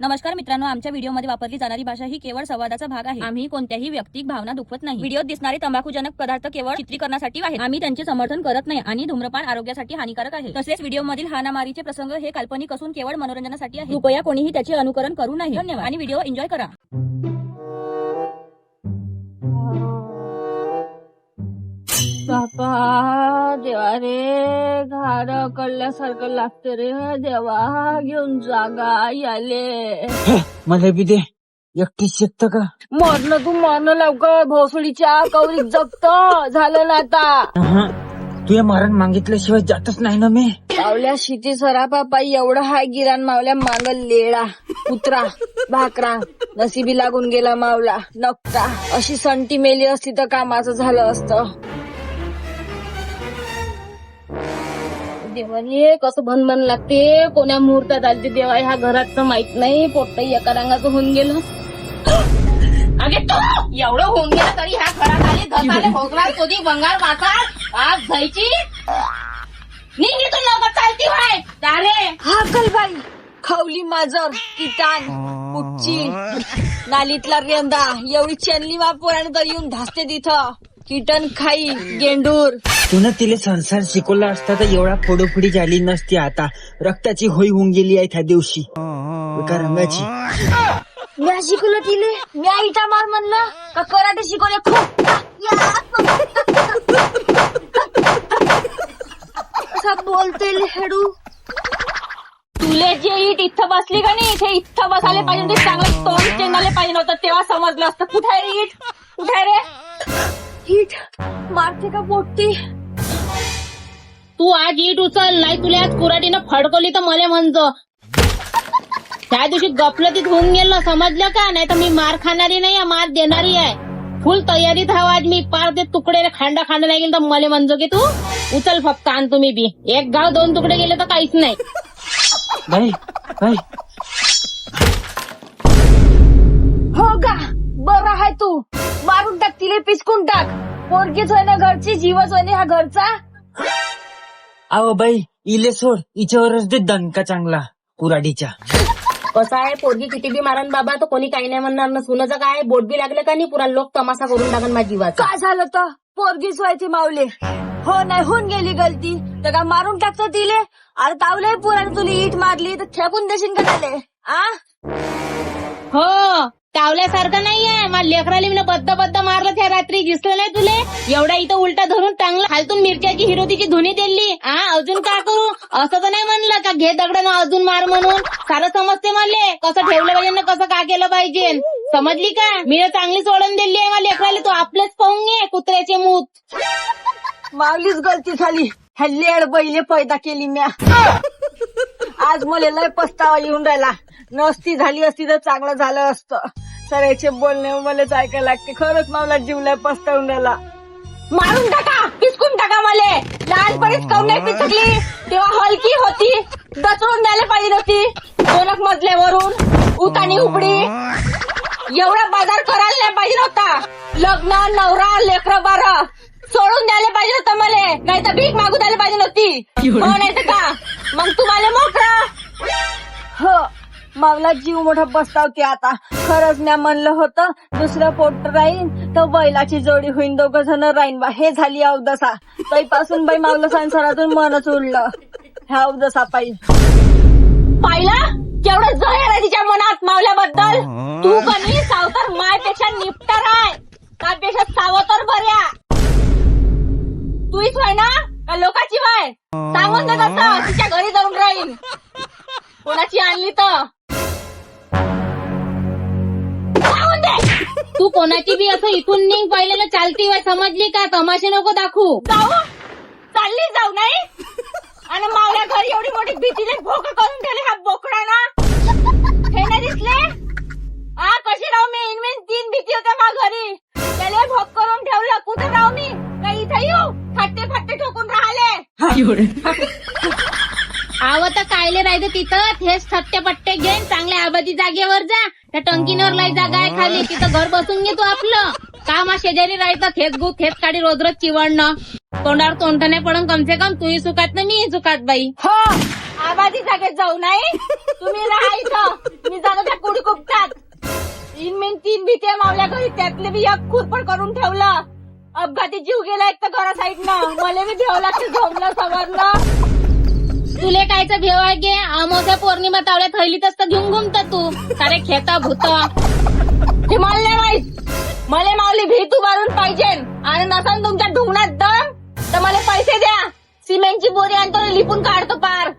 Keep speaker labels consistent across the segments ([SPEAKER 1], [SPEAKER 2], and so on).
[SPEAKER 1] नमस्कार मित्रांनो, आमच्या व्हिडिओमध्ये वापरली जाणारी भाषा ही केवळ संवादाचा भाग आहे. आम्ही कोणत्याही वैयक्तिक भावना दुखवत नाही. व्हिडिओत दिसणारे तंबाखूजनक पदार्थ केवळ चित्रीकरणासाठी आहेत. आम्ही त्यांचे समर्थन करत नाही आणि धूम्रपान आरोग्यासाठी हानिकारक आहे. तसेच व्हिडिओमधील हाणामारीचे प्रसंग हे काल्पनिक असून केवळ मनोरंजनासाठी आहे. कृपया कोणीही त्याचे अनुकरण करू नये. धन्यवाद आणि व्हिडिओ एन्जॉय करा.
[SPEAKER 2] बापा देवा रे, घाड कळल्यासारखं लागतं रे देवा, घेऊन जागा याले.
[SPEAKER 3] मला बी दे, एकटीच शकत का?
[SPEAKER 2] मरण तू मरण लवकर, भोसडीच्या कवरीत जगत झालं ना आता.
[SPEAKER 3] तू हे मरण मागितल्याशिवाय जातच नाही ना मी.
[SPEAKER 2] मावल्या शिटी सरा बापा, एवढा हाय गिरान मावल्या, मांग लेडा कुत्रा भाकरा नशिबी लागून गेला मावला नकटा. अशी संटी मेली असती तर कामाचं झालं असतं. देवाने कसं भनभन लागते, कोण्या मुहूर्तात आलते देवा ह्या घरात तर माहित नाही. पोट्टही एका रंगाचं होऊन गेलं. अगे तो एवढं होऊन गेलं तरी ह्या घरात आली, घसाले भोगला तुझी बंगार वाचा आज जायची निघितून लवकर चालती व्हाय दारे. हा कलबाई खवली माजर किटान कुच्ची नालीतला रेंदा एवढी चेनली वापोराने तर येऊन धासते तिथं. किटन खाई गेंडूर.
[SPEAKER 3] तू ना तिला संसार शिकवला असता तर एवढा फोडोफोडी झाली नसती. आता रक्ताची होई होऊन गेली आहे त्या दिवशी एका रंगाची.
[SPEAKER 2] म्या शिकवलं तिले, म्या इटा मार म्हणलं का कराटे शिकवले खूप. असं बोलते हेडू. तुले जे इट इथं बसली का नाही, इथे इथं बसायला पाहिजे, ते चांगलं तोंड चेंगायला पाहिजे नव्हतं, तेव्हा समजलं असतं. कुठे आहे रे इट, कुठे आहे रे इट. मारते का पोट्टी. तू आज इट उचल, नाही तुला आज कुराटीनं फडकवली तर मला म्हणजो. त्या दिवशी गफलतीत होऊन गेलं, समजलं का? नाही तर मी मार खाणारी नाही, मार देणारी आहे. फुल तयारीत हवा आज मी. पार ते तुकडे खांडा नाही गेलं तर मला म्हणजो की तू उचल फक्त. आण तुम्ही बी एक गाव दोन तुकडे गेले तर काहीच नाही.
[SPEAKER 3] बाई बाई
[SPEAKER 2] हो का, बरं आहे तू. मारून टाक तिले, पिचकून टाक. पोरगीच होय ना घरची, जीवच होय ना हा घरचा.
[SPEAKER 3] अहो बाई इले सोड, हिच्यावरच दे दणका चांगला कुराडीच्या.
[SPEAKER 2] कसं आहे, पोरगी किती बी मारन बाबा तर कोणी काही नाही म्हणणार ना. सुनाचं काय बोट बी लागलं का नाही, पुरा लोक तमाशा करून टाकन माझ्या जीवाचा. काय झालं तर पोरगीच व्हायची मावले. हो नाही होऊन गेली गलती तर का मारून टाकतो तिले. अरे तावले पुराने तुला इट मारली तर खेपून देशील का त्याले. हो टावल्यासारखं नाहीये. मला लेकराला मी बद्द मारलं त्या रात्री, दिसलं नाही तुले. एवढा इथं उलटा धरून चांगलं हालतून मिरच्याची हिरोतीची धुनी दिली. अजून काय करू, असं तर नाही म्हणलं का घे दगडानं अजून मार म्हणून. सारं समजते मला कसं ठेवलं पाहिजे ना कसं काय केलं पाहिजे. समजली का? मी चांगली सोडून दिली आहे मला लेकराला. तू आपलेच पाहून घे कुत्र्याचे मूत. मावलीच गलती झाली, हल्लेड बैले पैदा केली म्या. आज मला लय पस्तावा येऊन राहिला. नसती झाली असती तर चांगलं झालं असतं. सरायचे बोलणे मलाच ऐकायला लागते. खरंच मावला जीवला पस्तावून राहिला. मारून टाका, पिचकून टाका मला. लहानपणीच काऊन नाही पिचकली, तेव्हा हलकी होती, दचरून द्यायला पाहिजे होती. 2 मजल्यावरून उतानी उपडी एवढा बाजार करायला नाही पाहिजे होता. लग्न नवरा लेकरं बारा सोडून द्यायला पाहिजे होतं मला. नाही तर भीक मागू द्यायला पाहिजे नव्हती. हो नाही तर का मग तुम्हाला मोकळा. हो मावला जीव मोठा पस्तावते आता. खरंच म्या म्हणलं होतं दुसरं पोट राहीन तर बैलाची जोडी होईन, 2 जण राहीन बा. हे झाली अवदसा. तैपासून बाई मावलं संसारातून मनच उडलं ह्या अवदसा पायी. पाहिला केवढं जहर आहे तिच्या मनात मावल्याबद्दल. तू कमी सावतर मायपेक्षा निपटार आहे, त्यापेक्षा सावतर बऱ्या. तूच व्हाय ना का लोकाची व्हाय. सांगून दे कसं तिच्या घरी जाऊन राहीन, कोणाची आणली तर. तू कोणाची बी असं इथून निघ पाहिलेलं चालती वय, समजली का? तमाशे नको दाखवू. जाऊ चालली जाऊ नाही. आणि मावल्या घरी एवढी मोठी भीतीने भोक करून ठेवली हा बोकडा ना. हे नाही दिसले कशी राहू मी. इनमेन 3 भीती होत्या मा घरी, त्याला भोक करून ठेवलं. कुठे राहू मी, काही इथं येऊ फट्टे ठोकून राहिले. आवं तर कायले राहते तिथं, थेच थट्टे पट्टे घेऊन चांगल्या आबादी जागेवर जा. त्या टंकीवर लाई जागा आहे खाली, तिथं घर बसून घे तू आपलं. काम शेजारी राहायचं, थेच गु थेच काढी रोज चिवडणं. तोंडावर तोंड नाही पडून कमसे कम तूही चुकात ना मी चुकात बाई. हो
[SPEAKER 1] आबादी जागेत जाऊ नाही. तुम्ही राहा इथं, मी जातो त्या कुडी कुपटात. 3 भीते मावल्या घरी, त्यातले बी एक खुरपड करून ठेवलं. अपघाती जीव गेला एक तर घरा साईडनं. मला बी ठेवलं लागतं झोमलं सवरलं.
[SPEAKER 2] तुले कायचं भेव आहे गे? अमावस्या पौर्णिमा तावड्या थैलीतच तर घेऊन घुमता तू सारे खेता भूत.
[SPEAKER 1] ते मला नाही माहित. मला माऊली भीत उभारून पाहिजे आणि नसन तुमच्या ढुंगणात दम तर मला पैसे द्या. सिमेंटची बोरी आणतो आणि लिपून काढतो पार.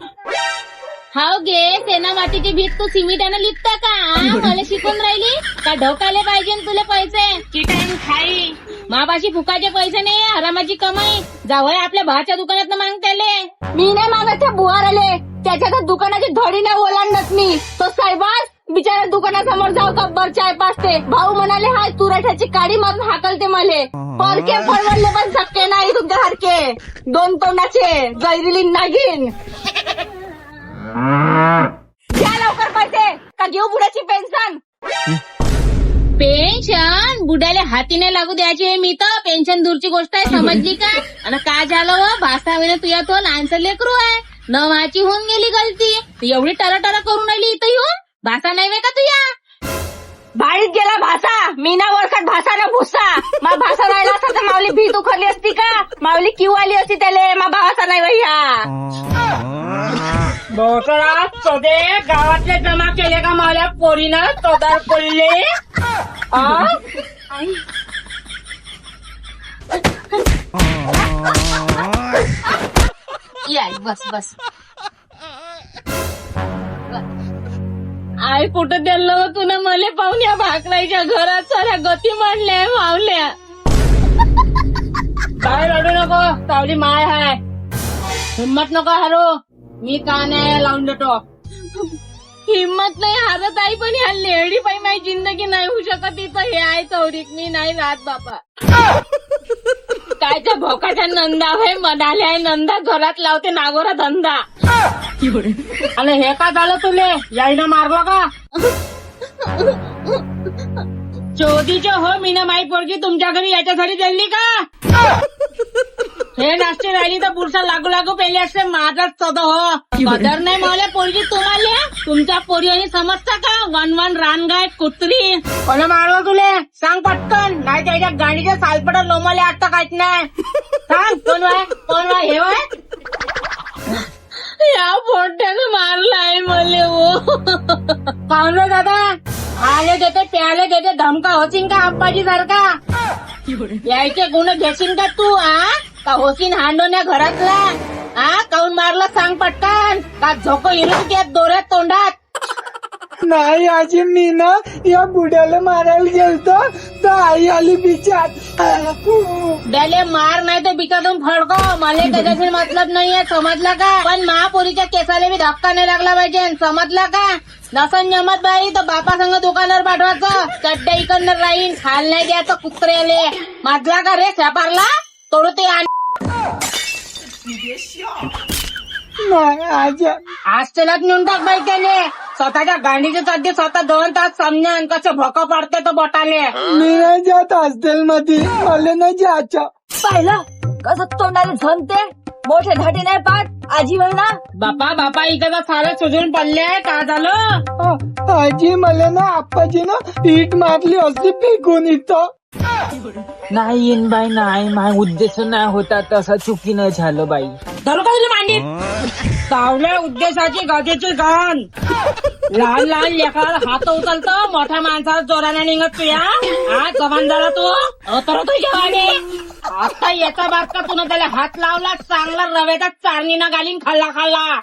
[SPEAKER 2] हाव गे, सेना मातीची भीत तू सिमिटानं लिपता का? मला शिकून राहिली का? ढोकाले पाहिजे तुले पैसे चिटाईन खाई. मापाशी फुकाचे पैसे नाही, हरामाची कमाई. जावय आपल्या भाच्या दुकानात मागताले.
[SPEAKER 1] मी नाही मागत त्या बुहाराले. त्याच्या दुकानाची धडी नाही ओलांडत मी. तो साहेबास बिचारा दुकानासमोर जाऊ गब्बर चाय पाचते. भाऊ म्हणाले हाय तुराठ्याची काडी मारून हाकलते मले. परके फळवडले पण शक्य नाही तुमच्यासारखे 2 तोंडाचे गैरिली नागिन. द्या लवकर पैसे का घेऊ बुडाची पेन्शन.
[SPEAKER 2] पेन्शन बुड्याला हातीने लागू द्यायची. मी तर पेन्शन दूरची गोष्ट आहे, समजली का? आणि काय झालं व भासावेने तुया तो लहानसं लेकरू आहे न माझी होऊन गेली गलती. एवढी टरा करून राहिली इथं येऊन. भाषा नाही वे का तुया?
[SPEAKER 1] भाडीत गेला भाषा. मी ना ओळखत भाषा ना भुसा. मा भाषा राहिला असता तर माऊली भीत उखरली असती का? माऊली किव आली असती त्याले. मा भावाचा नाही भैया.
[SPEAKER 3] बहुतरा चोदे गावातले जमा केले का मावल्या पोरीनं चोदार पडले.
[SPEAKER 2] या बस
[SPEAKER 1] आई कुठं दिलं तुला मले पाहून या भाकराईच्या घरात साऱ्या गती मांडल्या मावल्या.
[SPEAKER 2] काय रडू नको, सावली माय हाय. हिम्मत नको हारो, मी का नाही लावून देतो.
[SPEAKER 1] हिम्मत नाही हारत आई, पण ह्या लेडी पाई माझी जिंदगी नाही होऊ शकत इथं. हे आहे चौरीक मी नाही राहत बापा. कायच्या भोकाच्या नंदा भाई म्हणाले नंदा घरात लावते नागोरा धंदा.
[SPEAKER 2] आणि हे का झालं तुले? याईनं मारलं का? चोदीचे हो, मीनं माई पोरगी तुमच्या घरी याच्यासाठी दिली का? हे नाश्ते राहिली तर पुढचा लागू पेले असते माझाच सद हो. कदर नाही मला पोरगी तुम्हाला. तुमच्या पोरी आणि समजता का? 1 रानगाय कुत्री. कोण मारलं तुले? सांग पटकन, नाही त्याच्या गाडीच्या सालपडा लोमाले आता काहीच नाही. सांग कोण वाय हे वाय?
[SPEAKER 1] या पोट्यानं मारलाय मले ओ.
[SPEAKER 2] पाहून रे दादा, आले देते प्याले देते धमका होशील का आप्पाजी सारखा? यायचे गुण घेशील का तू? का होशील हांडोण्या घरातला? काऊन मारला सांग पटकन. का झोको हिरून त्यात दोऱ्यात तोंडात?
[SPEAKER 3] नाही आजी, मी ना या बुड्याला मारायला गेलतो तर आई आली बिचार.
[SPEAKER 2] त्याले मार नाही तर बिचारून फडको. मला त्याच्याशी मतलब नाहीये, समजला का? पण महापोरीच्या केसाला बी धक्का नाही लागला पाहिजे, समजला का? नसन जमत बाई तर बापा संग दुकानावर पाठवायचं. चड्ड्या इकडनं राहीन, खाल नाही द्यायचं कुत्र्याले. माजला का रे सापारला? तोडू ते
[SPEAKER 3] नाही आजी,
[SPEAKER 2] आज तेलात नेऊन टाक बाई त्याने. स्वतःच्या गांडीचे सध्या स्वतः 2 तास समजा कसं भोका पडते तो बोटाले.
[SPEAKER 3] मी नाही जात हॉस्टेल मध्ये, मला नाही जायचं.
[SPEAKER 1] पाहिलं कसं तोंडाने झनते. मोठे धाटी नाही पाहत आजी ना.
[SPEAKER 2] बापा इकडं सारं सुजून पडले. का झालं?
[SPEAKER 3] आजी मला ना आप्पाजी ना ईट मारली असली फेकून इथं. नाही येईन बाई, नाही माझा उद्देश नाही होता तसा, चुकीनं झालं बाई.
[SPEAKER 2] धरू का तुला मांडीत? चावल्या उद्देशाची गाजेची गाण. लहान लेकराला हात उचलतो, मोठ्या माणसाला जोराने निघत तू. आज जवान झाला तू तर जेवाने. आता याचा बारका तुला त्याला हात लावला, चांगला रव्याचा चारणीनं घालीन खाल्ला.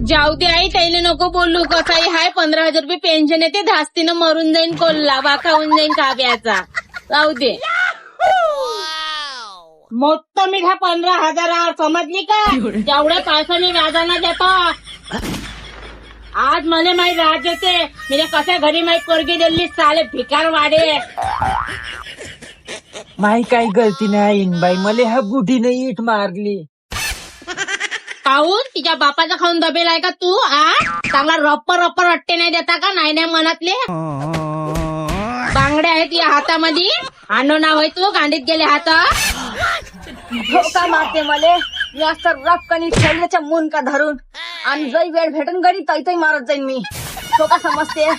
[SPEAKER 2] जाऊ दे आई, त्याला नको बोलू. कसाही हाय 15,000 रुपये पेन्शन येते, धास्तीनं मरून जाईन कोल्हा, बाका होऊन जाईन काव्याचा. जाऊ दे. मोठं मी ह्या 15,000 समजली का? जेवढ्या पैशाने व्याजाना देतो. आज मला माहिती राज येते. मी कशा घरी माहिती पोरगी दिली साले भिकार वाडे.
[SPEAKER 3] माही काही गलती नाही येईन बाई, मला ह्या बुढीने ईट मारली.
[SPEAKER 2] काहून? तिच्या बापाचा खाऊन दबेल आहे का तू? चांगला रप्पर अट्टे नाही देता का? नाही मनातले बांगड्या आहेत या हातामध्ये. आणो नाव आहे तू, गांडीत गेले हात.
[SPEAKER 1] धोका मारते मले. मी असं रपकणी खेळण्याच्या मून का धरून आणि जरी वेळ भेटून गडी तैतही मारत जाईन मी. तो का समजते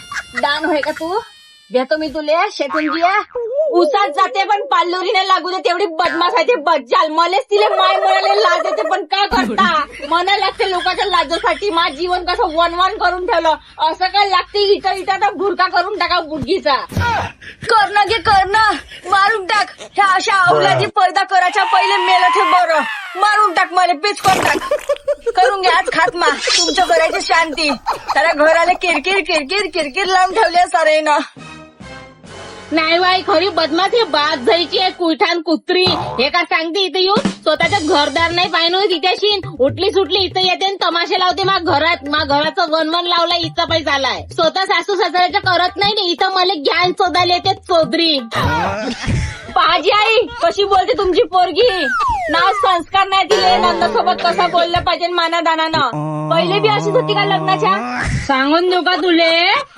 [SPEAKER 1] डान होय का तू? भेटतो मी तुले शेतून जिया उसात जाते पण पाल्लुरीने लागू दे तेवढी बदमाश आहे ते बज्जाल. मलेच तिला माय म्हणाले लाज येते पण काय करता म्हणा लागते लोकांच्या लाजेसाठी. माझं जीवन कसं वन करून ठेवलं असं काय लागते इटा तर भुरका करून टाका बुडगीचा. करणं घे करणं मारून टाक ह्या अशा अवलादी पैदा करायच्या पहिले मेलं ते बरं. मारून टाक मला पेच करून टाक. करून घ्या आज खात्मा तुमच्या घराची शांती. त्याला घराला किरकिर लावून ठेवले सारे ना.
[SPEAKER 2] नाही बाई खरी बदमाश हे बाज जायची आहे कुठान कुत्री. हे का सांगते इथे येऊन स्वतःच्या घरदार नाही पाहिजे तिच्याशी उठली सुटली इथं येते आणि तमाशे लावते. घराचं वन लावला इथं पैसा आलाय. स्वतः सासू सासऱ्याच्या करत नाही इथं मला ज्ञान शोधायला येते चौधरी.
[SPEAKER 1] पाजी आई कशी बोलते तुमची पोरगी. नाव संस्कार नाही दिले नंदासोबत कसं बोललं पाहिजे मानादानानं. पहिले बी अशीच होती का लग्नाच्या?
[SPEAKER 2] सांगून देऊ का तुले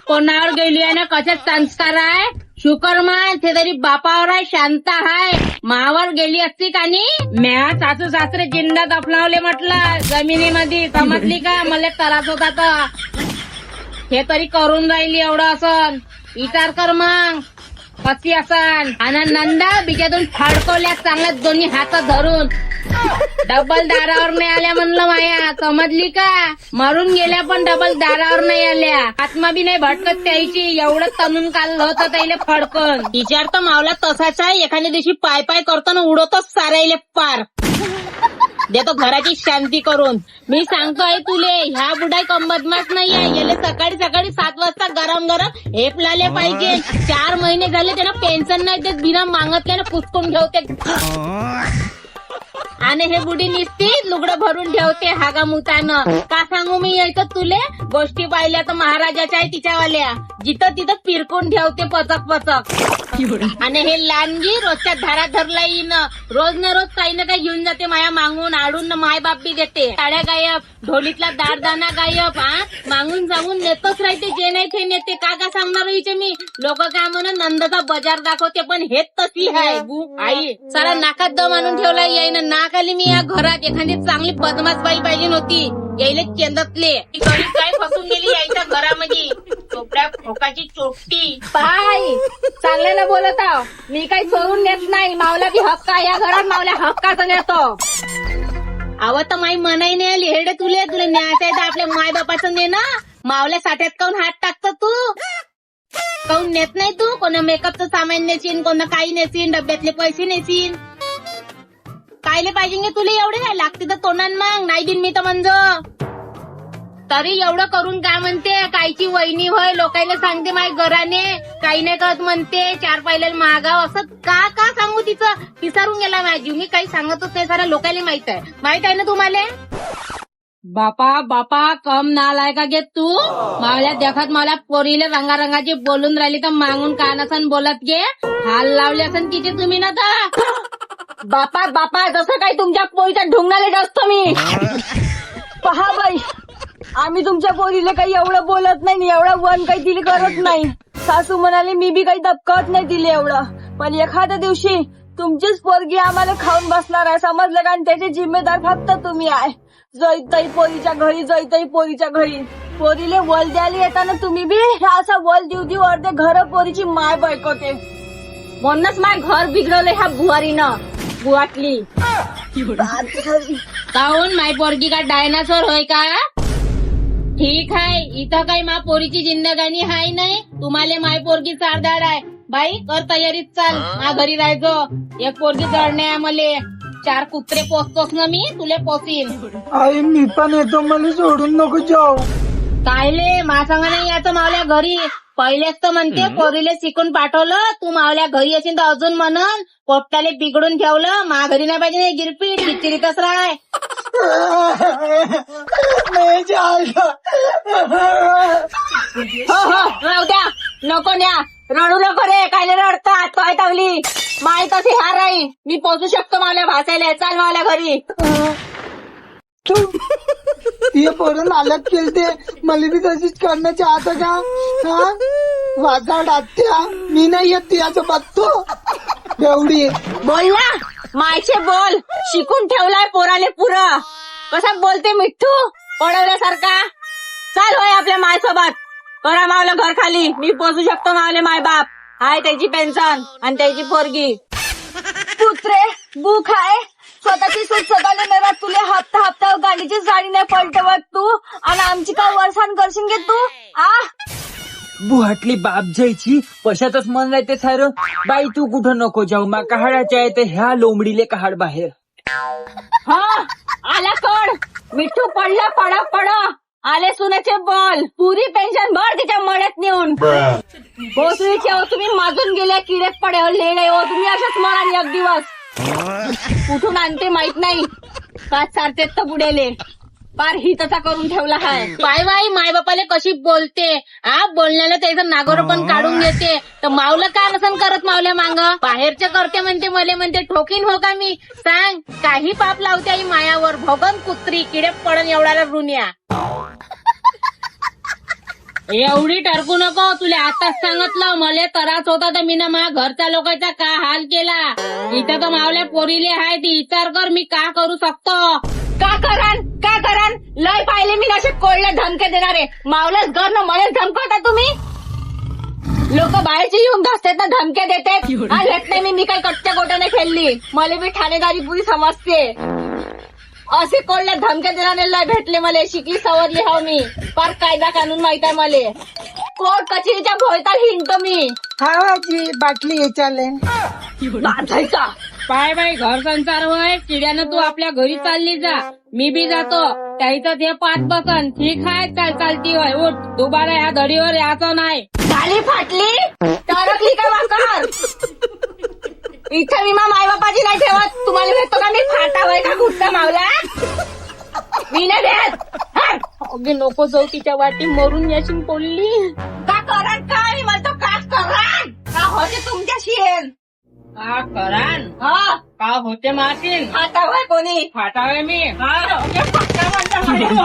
[SPEAKER 2] कोणावर गेली आहे ना कशात संस्कार आहे. शुकरमान ते तरी बापावर आहे शांत आहे. मावर गेली असती का नी म्या सासू सासरे जिंदा दफनावले म्हटलं जमिनीमध्ये. समजली का मला त्रास होता तर हे तरी करून राहिली एवढं असन. विचार कर मग कशी असन. आणि नंदा बिजातून फाडकवल्या चांगल्या दोन्ही हात धरून. डबल दारावर नाही आल्या म्हणलं माया. समजली का? मरून गेल्या पण डबल दारावर नाही आल्या. आत्मा बी नाही भटकत त्याची. एवढं तणून काढलं होतं त्याला फडकन. विचार तर मावला तसाच आहे. एखाद्या दिवशी पाय करताना उडवतच सारायले पार. देतो घराची शांती करून. मी सांगतोय तुले ह्या बुडाई कम बदमाश नाहीये. याले सकाळी 7 वाजता गरम हेप लाले पाहिजे. 4 महिने झाले त्यांना पेन्शन नाही देत. बिना मागतल्यानं पुसकून ठेवते. आणि हे बुडी निसती लुगडं भरून ठेवते हागामुतानं. का सांगू मी यायचं तुले गोष्टी पाहिल्या तर महाराजाच्या आहे तिच्यावाल्या. जिथं तिथं पिरकून ठेवते पचक. आणि हे लांजी रोजच्या धारात धरला येईन. रोज ना रोज काही ना काही घेऊन जाते माया मागून. आडून माय बाप बी देते. साड्या गायब ढोलीतला दारदाना गायब. मागून जाऊन नेतच राहते. जे नाही ते नेते. का सांगणार हिचे मी. लोक काय म्हणून नंदाचा बाजार दाखवते पण हेच तशी आहे आई. सारा नाकात दम आणून ठेवला येईन. नाक आली मी या घरात. एखादी चांगली बदमाश बाई पाहिजे नव्हती. यायले चेंदतले गरीब काय फसून गेली यायच्या घरामध्ये. चोपड्या फोकाची चोपटी.
[SPEAKER 1] पाय चांगल्यानं बोलत आहो. मी काही सोडून देत नाही. मावला बी हक्क आहे या घरात. मावल्या हक्काचं नेतो.
[SPEAKER 2] आव तर माई मनाई नाही आली. हेडे तुले न्यायचं आहे तर आपल्या माय बापाचं ने ना. मावल्या साठ्यात काऊन हात टाकतो तू. काऊन नेत नाही तू. कोणा मेकअपचं सामान नेसीन. कोणा काही नेसीन. डब्यातले पैसे नेसीन. कायले पाहिजे गे तुला एवढे नाही लागते तर तोंडान मग नाही दिन मी तर म्हणजे. तरी एवढं करून काय म्हणते कायची वहिनी होय. लोकायला सांगते माय घराने काही नाही करत म्हणते. 4 पायला महागाव असं का सांगू तिचं. पिसारून गेला माझी. मी काही सांगतच नाही. सारा लोकायला माहित आहे ना तुम्हाला. बापा कम नालाय का घेत तू. मावल्या देखत मला पोरीले रंगारंगाची बोलून राहिली तर मागून कानासन बोलत गे. हाल लावले असन तिचे तुम्ही ना तर.
[SPEAKER 1] बापा जसं काही तुमच्या पोरीचा ढुंगणाले डसतो मी. पहा बाई आम्ही तुमच्या पोरीला काही एवढं बोलत नाही. एवढं वन काही दिली करत नाही. सासू म्हणाले मी बी काही दबकत नाही दिले एवढं. पण एखाद्या दिवशी तुमचीच पोरगी आम्हाला खाऊन बसणार आहे समजलं का. आणि त्याची जिम्मेदार फक्त तुम्ही आहे. जैतई पोरीच्या घरी पोरीले वल द्यायला येताना तुम्ही बी असा वल देऊ अर्धे घर पोरीची माय बायकोते. म्हणूनच माय घर बिघडवलं ह्या बुवारीनं. बुवाटली
[SPEAKER 2] काहून माय पोरगी का डायनासोर होय का. ठीक आहे इथं काही मा पोरीची जिंदगानी हाय नाही. तुम्हाला माय पोरगी चारदार आहे. बाई कर तयारीत चाल. मा घरी राहायचो. एक पोरगी जळणे मले. 4 कुत्रे पोसतोस ना मी तुले पोसीन.
[SPEAKER 3] आई मी पण येतो. मला सोडून नको जाऊ.
[SPEAKER 2] कायले मा सांग नाही याचं मावल्या घरी. पहिलेच तर म्हणते पोरीले शिकून पाठवलं. तू मावल्या घरी असेल तर अजून म्हणन पोपटाले बिघडून ठेवलं. मा घरी नाही पाहिजे गिरपीट किचरीतच राहाय.
[SPEAKER 1] राहू द्या नको न्या. रडू नको रे. कायले रडतात पाय तावली. माय तशी हार राही. मी पोचू शकतो मावल्या भासायला. चाल मावल्या घरी.
[SPEAKER 3] ती पोरण आलत केलते. मला बी तशीच करण्याची आता का. हा वाजा डात्या मी नाही येत. याचं बघतो एवढी
[SPEAKER 1] बोल ना
[SPEAKER 2] मायचे बोल शिकून ठेवलाय पोराने पुरं. कसा बोलते मिठ्ठू पडवल्यासारखा. चाल होय आपल्या मायसोबत. करा मावलं घर खाली. मी पोचू शकतो मावले मायबाप. हाय त्याची पेन्शन आणि त्याची पोरगी.
[SPEAKER 1] कुत्रे बुक आहे. स्वतःची सूट स्वतःला नेणार. तुले हप्ता हप्ता गाडीची साडी नाही पलटवत तू. आणि आमची काय वरसान करशील घे तू.
[SPEAKER 3] बुहाटली बाप जायची पशातच मन राहते सारं. बाई तू कुठं नको जाऊ. मा कहाडाच्या आहे तर ह्या लोंबडीले कहाड बाहेर.
[SPEAKER 2] हा आला कड. मिठ्ठू पडला पडा पड. आले सुनेचे बोल. पुरी पेन्शन भर तिच्या मळ्यात नेऊन. भोसरीचे हो तुम्ही माजून गेले. किडे पडे हो लेडे हो तुम्ही. अशाच मळा एक दिवस. कुठून आणते माहित नाही. का सारतेत तर बुडेले. पार हितचा करून ठेवला हाय. बाय बाई मायबापाले कशी बोलते. बोलण्याला त्याचं नागोर पण काढून घेते. तर मावलं का नसन करत मावल्या मांग. बाहेरचे करते म्हणते मले म्हणते. ठोकीन हो का मी सांग. काही पाप लावते आई मायावर. भोगन कुत्री किडे पडन एवढ्याला ऋण्या. एवढी टरकू नको. तुला आताच सांगितलं मले त्रास होता तर मी ना माझ्या घरच्या लोकांचा का हाल केला. इथं तर मावल्या पोरीले हाय ती विचार कर मी का करू शकतो. का करान लय पाहिले मी असे कोळले धमके देणारे. मावल्याच घर न मलाच धमकवता तुम्ही. लोक बाहेरचे येऊन धसतात ना धमके देतात. येत नाही मी काही कच्च्या गोट्याने खेळली. मला मी ठाणेदारी पुरी समजते. असे कोणल्या धमक्या देणारे लय भेटले मला. शिकली सवरली हो मी. फार कायदा कानून माहित आहे मला. कोर्ट कचेरीच्या भोयताल हिंडतो मी.
[SPEAKER 3] हा आजी बाटली याच्याले.
[SPEAKER 2] पाय बाई घर संसार होय. किड्यानं तू आपल्या घरी चालली जा. मी बी जातो. त्याचं ते पाच बसन. ठीक आहे चालती होय. उठ दुबारा ह्या धडीवर यायचं नाही. झाली फाटली टरकली का वाकर. इथं मी मायबापाची नाही ठेवत. तुम्हाला भेटतो का मी फाटावय का घुटता मावला. मी नाही भेट. अगे नको जाऊ तिच्या वाटी मरून याशी बोलली. का करान काय मी म्हणतो का करान. का होते तुमच्याशी का करान. हा का होते मातीन. फाटावय कोणी फाटावय मी. हा फाटा म्हणतो